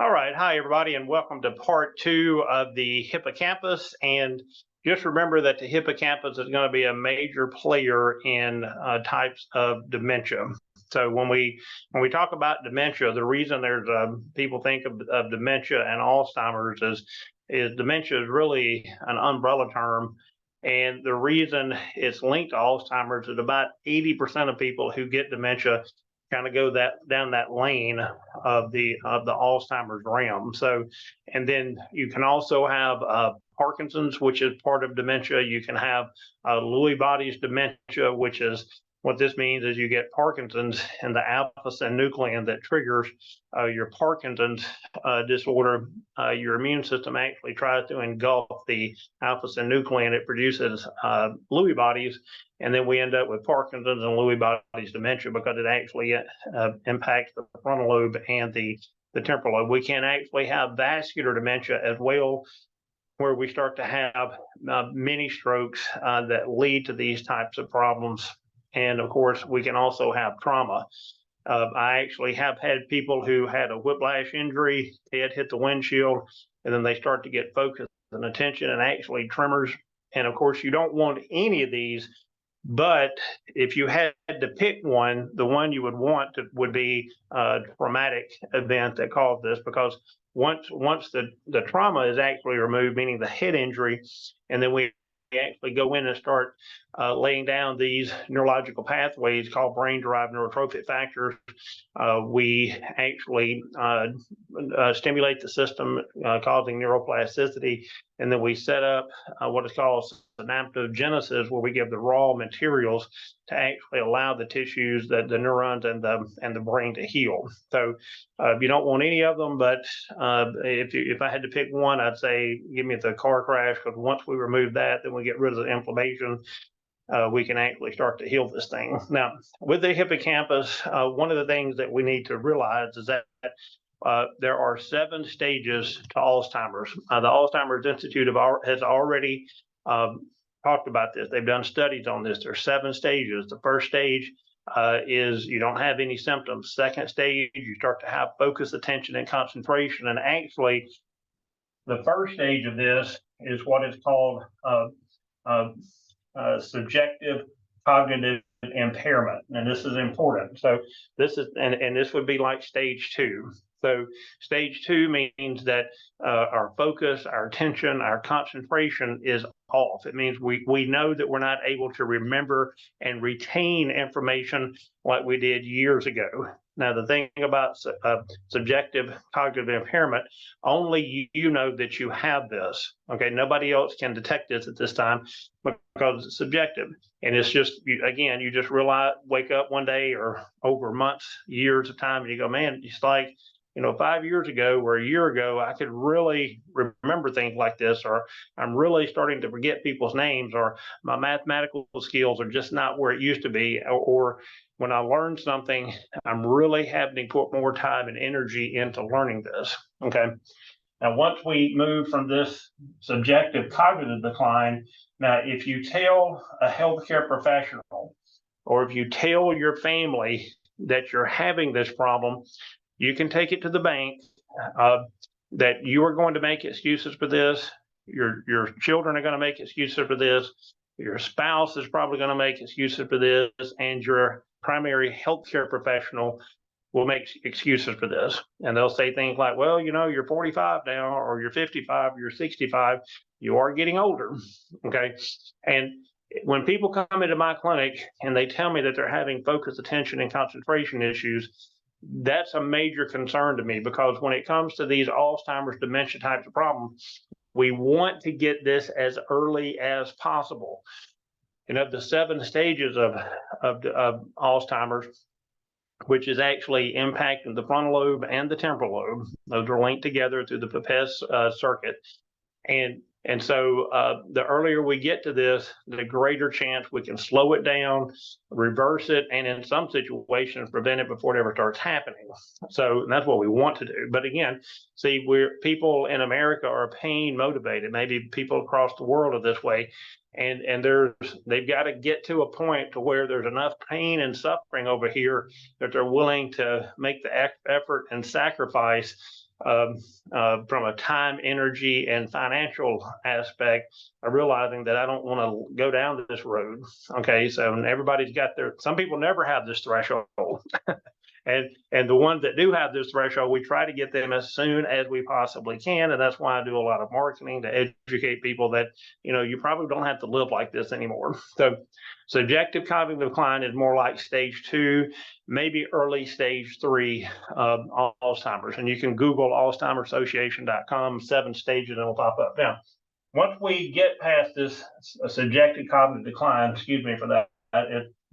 All right. Hi, everybody, and welcome to part two of the hippocampus. And just remember that the hippocampus is going to be a major player in types of dementia. So when we talk about dementia, the reason there's people think of dementia and Alzheimer's is dementia is really an umbrella term. And the reason it's linked to Alzheimer's is about 80% of people who get dementia kind of go down that lane of the Alzheimer's realm. So, and then you can also have Parkinson's, which is part of dementia. You can have Lewy bodies dementia, which is what this means is you get Parkinson's and the alpha-synuclein that triggers your Parkinson's disorder. Your immune system actually tries to engulf the alpha-synuclein. It produces Lewy bodies, and then we end up with Parkinson's and Lewy bodies dementia because it actually impacts the frontal lobe and the temporal lobe. We can actually have vascular dementia as well, where we start to have mini strokes that lead to these types of problems. And of course, we can also have trauma. I actually have had people who had a whiplash injury, head hit the windshield, and then they start to get focus and attention and actually tremors. And of course, you don't want any of these, but if you had to pick one, the one you would want would be a traumatic event that caused this, because once the trauma is actually removed, meaning the head injury, and then we actually go in and start laying down these neurological pathways called brain-derived neurotrophic factors. We actually stimulate the system, causing neuroplasticity, and then we set up what is called synaptogenesis, where we give the raw materials to actually allow the tissues, the neurons, and the brain to heal. So you don't want any of them, but if I had to pick one, I'd say give me the car crash, because once we remove that, then we get rid of the inflammation. We can actually start to heal this thing. Now, with the hippocampus, one of the things that we need to realize is that there are 7 stages to Alzheimer's. The Alzheimer's Institute has already talked about this. They've done studies on this. There are 7 stages. The first stage is you don't have any symptoms. Second stage, you start to have focus, attention, and concentration. And actually, the first stage of this is what is called subjective cognitive impairment, and this is important. So this is, and this would be like stage 2. So stage 2 means that our focus, our attention, our concentration is off. It means we know that we're not able to remember and retain information like we did years ago. Now, the thing about subjective cognitive impairment, only you know that you have this. Okay, nobody else can detect this at this time because it's subjective. And it's just, again, you just wake up one day or over months, years of time, and you go, man, it's like, 5 years ago or a year ago, I could really remember things like this, or I'm really starting to forget people's names, or my mathematical skills are just not where it used to be, or when I learn something, I'm really having to put more time and energy into learning this. Okay. Now, once we move from this subjective cognitive decline, now, if you tell a healthcare professional, or if you tell your family that you're having this problem, you can take it to the bank that you are going to make excuses for this. Your children are going to make excuses for this. Your spouse is probably going to make excuses for this, and your primary healthcare professional will make excuses for this. And they'll say things like, well, you're 45 now, or you're 55, you're 65, you are getting older. Okay. And when people come into my clinic and they tell me that they're having focus, attention, and concentration issues, that's a major concern to me, because when it comes to these Alzheimer's dementia types of problems, we want to get this as early as possible. And of the 7 stages of Alzheimer's, which is actually impacting the frontal lobe and the temporal lobe, those are linked together through the Papez circuit. And so the earlier we get to this, the greater chance we can slow it down, reverse it, and in some situations prevent it before it ever starts happening. So that's what we want to do. But again, see, people in America are pain motivated. Maybe people across the world are this way. And they've got to get to a point to where there's enough pain and suffering over here that they're willing to make the effort and sacrifice from a time, energy, and financial aspect, realizing that I don't want to go down this road. Okay, so everybody's got some people never have this threshold. And the ones that do have this threshold, we try to get them as soon as we possibly can. And that's why I do a lot of marketing to educate people that, you probably don't have to live like this anymore. So subjective cognitive decline is more like stage 2, maybe early stage 3 Alzheimer's. And you can Google AlzheimerAssociation.com, 7 stages, and it'll pop up. Now, once we get past this subjective cognitive decline, excuse me for that,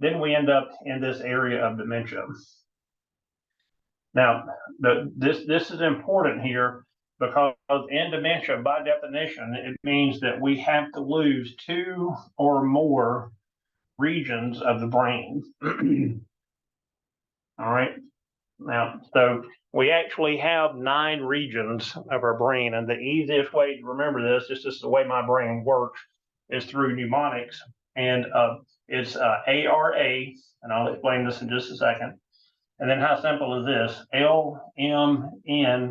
then we end up in this area of dementia. Now, this is important here because in dementia, by definition, it means that we have to lose 2 or more regions of the brain. All right. Now, so we actually have 9 regions of our brain, and the easiest way to remember this, this is the way my brain works, is through mnemonics, and it's ARA, and I'll explain this in just a second. And then how simple is this? LMNOVX.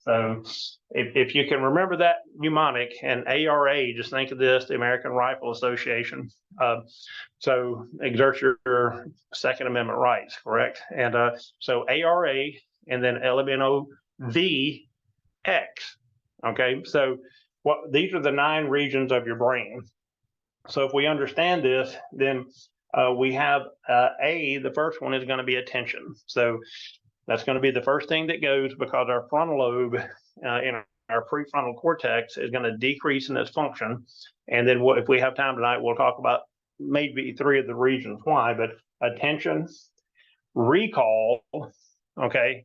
So if you can remember that mnemonic, and ARA, just think of this, the American Rifle Association. So exert your Second Amendment rights, correct? And so ARA and then LMNOVX. Okay, so these are the 9 regions of your brain. So if we understand this, then we have the first one is going to be attention. So that's going to be the first thing that goes, because our frontal lobe in our prefrontal cortex is going to decrease in its function. And then if we have time tonight, we'll talk about maybe 3 of the regions why, but attention, recall, okay.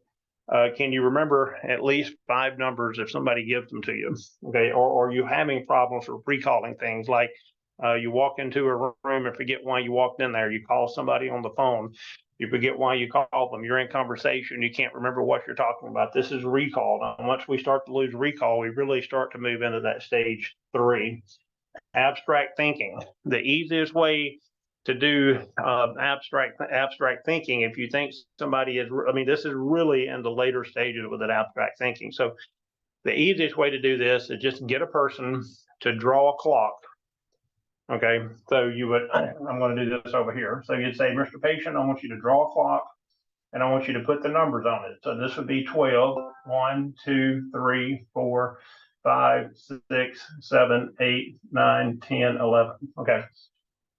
Can you remember at least 5 numbers if somebody gives them to you? Okay, or are you having problems with recalling things like you walk into a room and forget why you walked in there. You call somebody on the phone. You forget why you called them. You're in conversation. You can't remember what you're talking about. This is recall. And once we start to lose recall, we really start to move into that stage 3. Abstract thinking. The easiest way to do abstract thinking, if you think somebody is, this is really in the later stages with an abstract thinking. So the easiest way to do this is just get a person to draw a clock. Okay, so you would, I'm going to do this over here. So you'd say, Mr. Patient, I want you to draw a clock, and I want you to put the numbers on it. So this would be 12, 1, 2, 3, 4, 5, 6, 7, 8, 9, 10, 11. Okay.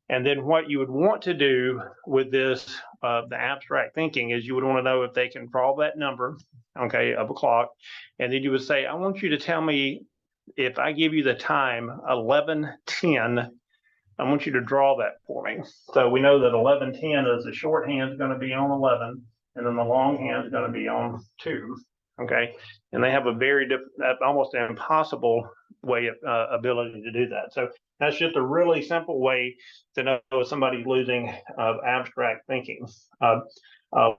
And then what you would want to do with this, the abstract thinking, is you would want to know if they can draw that number, okay, of a clock. And then you would say, I want you to tell me, if I give you the time 11:10, I want you to draw that for me. So we know that 11:10 is the shorthand is going to be on 11, and then the longhand is going to be on 2. Okay, and they have a very almost an impossible way of ability to do that. So that's just a really simple way to know if somebody's losing abstract thinking.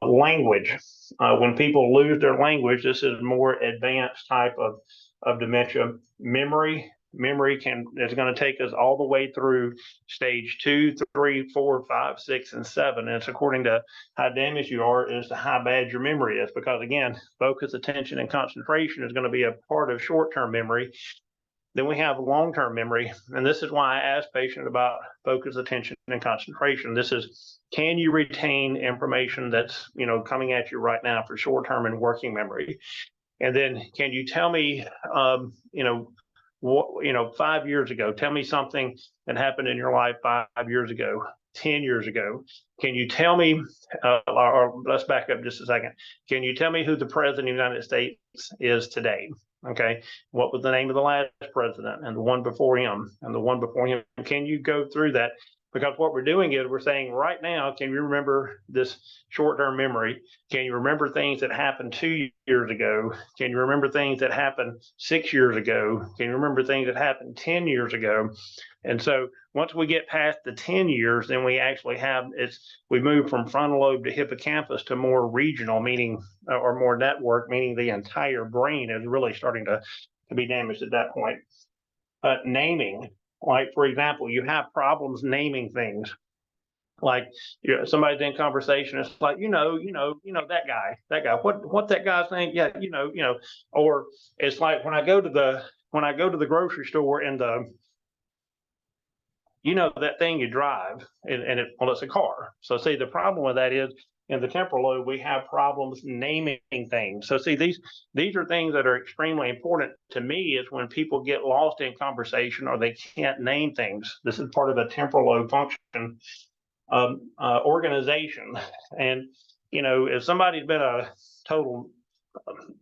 Language. When people lose their language, this is more advanced type of dementia. Memory is going to take us all the way through stage 2, 3, 4, 5, 6, and 7. And it's according to how damaged you are as to how bad your memory is. Because again, focus, attention, and concentration is going to be a part of short-term memory. Then we have long-term memory. And this is why I ask patients about focus, attention, and concentration. This is, can you retain information that's, coming at you right now for short-term and working memory? And then can you tell me, 5 years ago, tell me something that happened in your life 5 years ago, 10 years ago. Can you tell me, or let's back up just a second. Can you tell me who the president of the United States is today? Okay. What was the name of the last president, and the one before him, and the one before him? Can you go through that? Because what we're doing is we're saying right now, can you remember this short-term memory? Can you remember things that happened 2 years ago? Can you remember things that happened 6 years ago? Can you remember things that happened 10 years ago? And so once we get past the 10 years, then we actually we move from frontal lobe to hippocampus to more regional, meaning, or more network, meaning the entire brain is really starting to be damaged at that point. Naming. Like, for example, you have problems naming things. Like, somebody's in conversation, it's like, that guy, what that guy's name? Yeah, or it's like when I go to the grocery store and that thing you drive, and it's a car. So see, the problem with that is in the temporal lobe, we have problems naming things. So see, these are things that are extremely important to me, is when people get lost in conversation or they can't name things. This is part of the temporal lobe function organization. And, if somebody's been a total,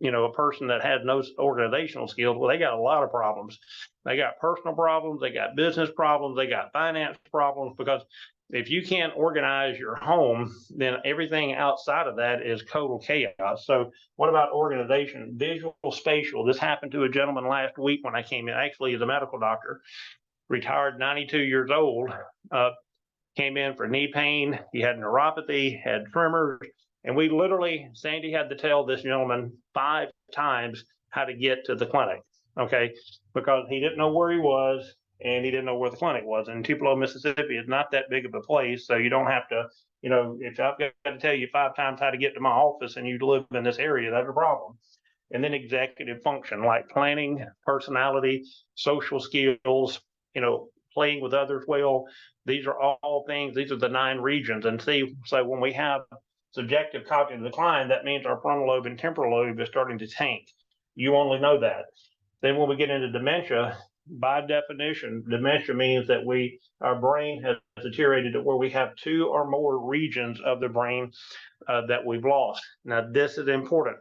a person that has no organizational skills, well, they got a lot of problems. They got personal problems, they got business problems, they got finance problems, because if you can't organize your home, then everything outside of that is total chaos. So what about organization? Visual, spatial. This happened to a gentleman last week when I came in. Actually, he's a medical doctor, retired, 92 years old, came in for knee pain. He had neuropathy, had tremors, and we literally, Sandy had to tell this gentleman 5 times how to get to the clinic, okay? Because he didn't know where he was, and he didn't know where the clinic was. And Tupelo, Mississippi is not that big of a place, so you don't have to, if I've got to tell you 5 times how to get to my office and you live in this area, that's a problem. And then executive function, like planning, personality, social skills, playing with others well. These are all things, these are the 9 regions. And see, so when we have subjective cognitive decline, that means our frontal lobe and temporal lobe is starting to tank. You only know that. Then when we get into dementia, by definition, dementia means that our brain has deteriorated to where we have 2 or more regions of the brain that we've lost. Now, this is important,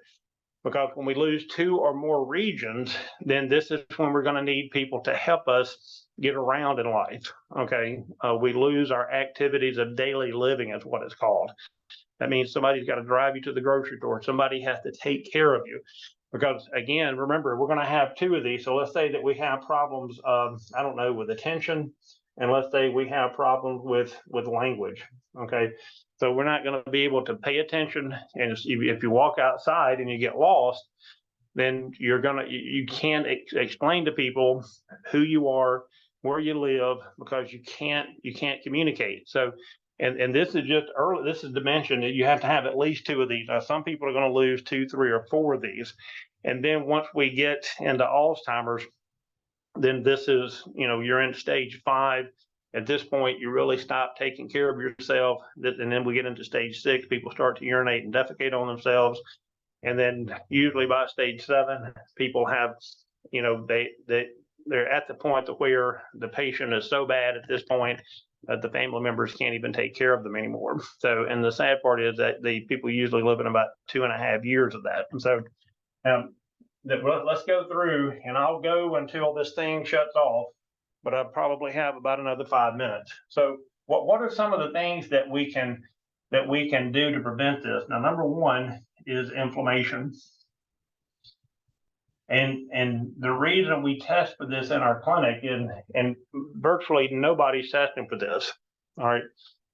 because when we lose 2 or more regions, then this is when we're going to need people to help us get around in life. Okay, we lose our activities of daily living, is what it's called. That means somebody's got to drive you to the grocery store. Somebody has to take care of you. Because again, remember, we're going to have 2 of these. So let's say that we have problems, I don't know, with attention, and let's say we have problems with language. Okay, so we're not going to be able to pay attention. And if you walk outside and you get lost, then you can't explain to people who you are, where you live, because you can't communicate. So, and this is just early. This is dementia. You have to have at least 2 of these. Now, some people are going to lose 2, 3, or 4 of these, and then once we get into Alzheimer's, then this is, you're in stage 5. At this point, you really stop taking care of yourself, and then we get into stage 6. People start to urinate and defecate on themselves. And then usually by stage 7, people have, they're at the point to where the patient is so bad at this point that the family members can't even take care of them anymore. So, and the sad part is that the people usually live in about 2.5 years of that. And so, let's go through, and I'll go until this thing shuts off, but I'll probably have about another 5 minutes. So, what are some of the things that we can do to prevent this? Now, number 1 is inflammation. And the reason we test for this in our clinic, and virtually nobody's testing for this, all right?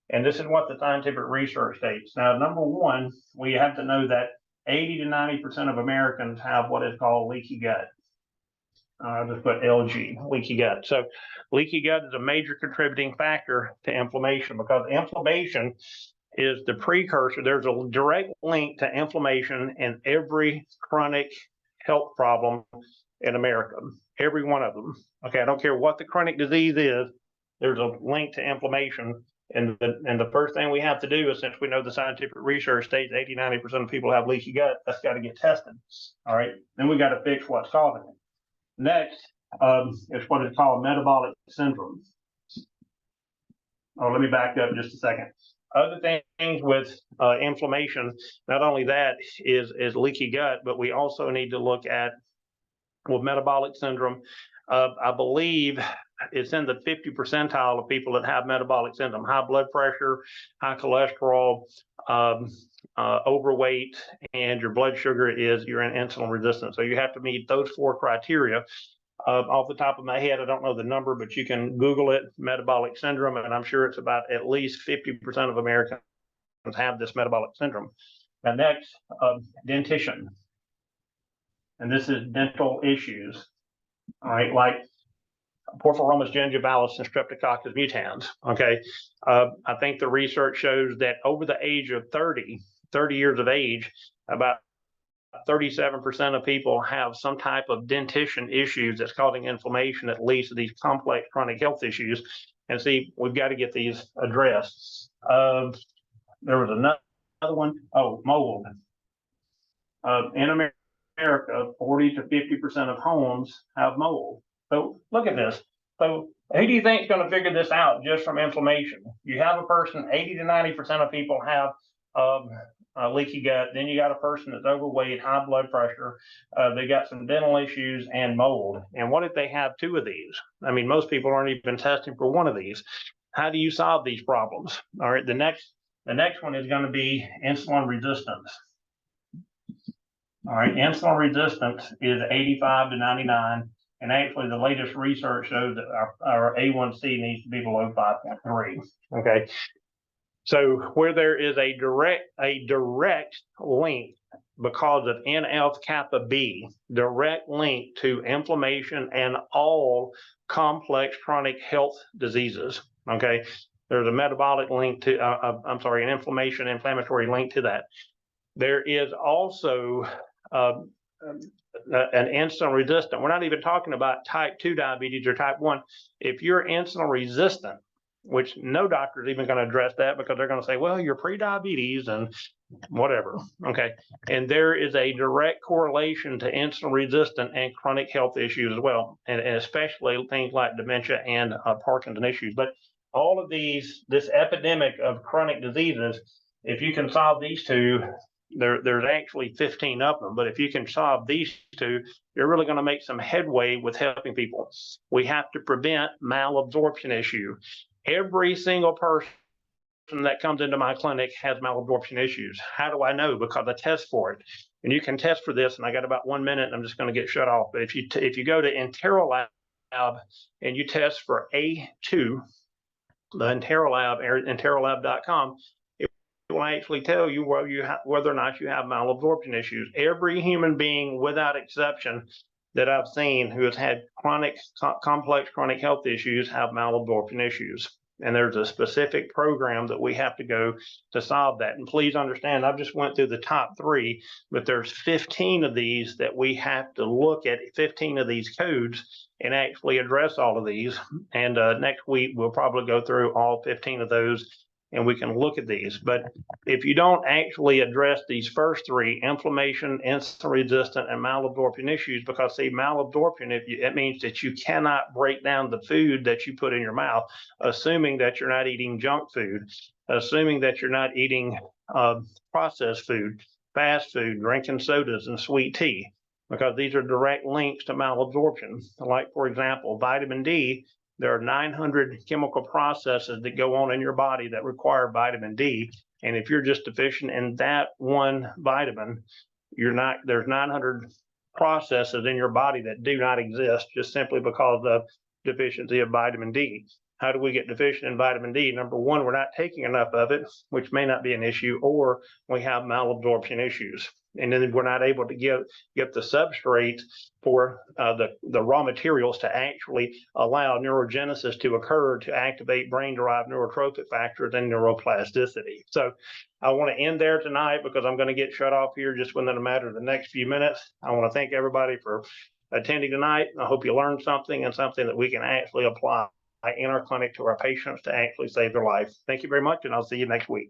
And this is what the scientific research states. Now, number 1, we have to know that 80 to 90% of Americans have what is called leaky gut. I'll just put LG, leaky gut. So leaky gut is a major contributing factor to inflammation, because inflammation is the precursor. There's a direct link to inflammation in every chronic health problem in America, every one of them. Okay, I don't care what the chronic disease is, there's a link to inflammation. And the first thing we have to do is, since we know the scientific research states 80, 90% of people have leaky gut, that's got to get tested. All right, then we got to fix what's causing it. Next is what is called metabolic syndrome. Oh, let me back up just a second. Other things with inflammation, not only that is leaky gut, but we also need to look at, with metabolic syndrome, I believe it's in the 50 percentile of people that have metabolic syndrome: high blood pressure, high cholesterol, overweight, and your blood sugar is, you're in insulin resistance. So you have to meet those 4 criteria. Off the top of my head, I don't know the number, but you can Google it, metabolic syndrome, and I'm sure it's about at least 50% of Americans have this metabolic syndrome. Now, next, dentition. And this is dental issues. All right, like Porphyromonas gingivalis and Streptococcus mutans. Okay, I think the research shows that over the age of 30 years of age, about 37% of people have some type of dentition issues that's causing inflammation that leads to these complex chronic health issues. And see, we've got to get these addressed. There was another one. Oh, mold. In America, 40 to 50% of homes have mold. So look at this. So who do you think is going to figure this out just from inflammation? You have a person, 80 to 90% of people have leaky gut. Then you got a person that's overweight, high blood pressure. They got some dental issues and mold. And what if they have two of these? I mean, most people aren't even testing for one of these. How do you solve these problems? All right, the next one is going to be insulin resistance. All right, insulin resistance is 85 to 99. And actually, the latest research shows that our A1C needs to be below 5.3. Okay. So where there is a direct link because of NF-kappa B, direct link to inflammation and all complex chronic health diseases. Okay. There's a metabolic link to, an inflammatory link to that. There is also an insulin resistant. We're not even talking about type 2 diabetes or type 1. If you're insulin resistant, which no doctor is even going to address that because they're going to say, well, you're pre-diabetes and whatever. Okay. And there is a direct correlation to insulin resistant and chronic health issues as well, and especially things like dementia and Parkinson's issues. But all of this epidemic of chronic diseases, if you can solve these two, there's actually 15 of them, but if you can solve these two, you're really going to make some headway with helping people. We have to prevent malabsorption issue. Every single person that comes into my clinic has malabsorption issues. How do I know? Because I test for it. And you can test for this, and I got about 1 minute, and I'm just going to get shut off. But if you go to Interolab and you test for A2, the Interolab, interolab.com, will actually tell you whether or not you have malabsorption issues. Every human being, without exception, that I've seen who has had complex chronic health issues have malabsorption issues. And there's a specific program that we have to go to solve that. And please understand, I've just went through the top 3, but there's 15 of these that we have to look at, 15 of these codes, and actually address all of these. And next week, we'll probably go through all 15 of those, and we can look at these. But if you don't actually address these first 3, inflammation, insulin resistant, and malabsorption issues, because see, malabsorption, it means that you cannot break down the food that you put in your mouth, assuming that you're not eating junk food, assuming that you're not eating processed food, fast food, drinking sodas and sweet tea, because these are direct links to malabsorption. Like, for example, vitamin D, there are 900 chemical processes that go on in your body that require vitamin D. And if you're just deficient in that one vitamin, there's 900 processes in your body that do not exist just simply because of deficiency of vitamin D. How do we get deficient in vitamin D? Number one, we're not taking enough of it, which may not be an issue, or we have malabsorption issues. And then we're not able to get the substrate for the raw materials to actually allow neurogenesis to occur to activate brain-derived neurotrophic factors and neuroplasticity. So I want to end there tonight because I'm going to get shut off here just within a matter of the next few minutes. I want to thank everybody for attending tonight. I hope you learned something and something that we can actually apply in our clinic to our patients to actually save their life. Thank you very much, and I'll see you next week.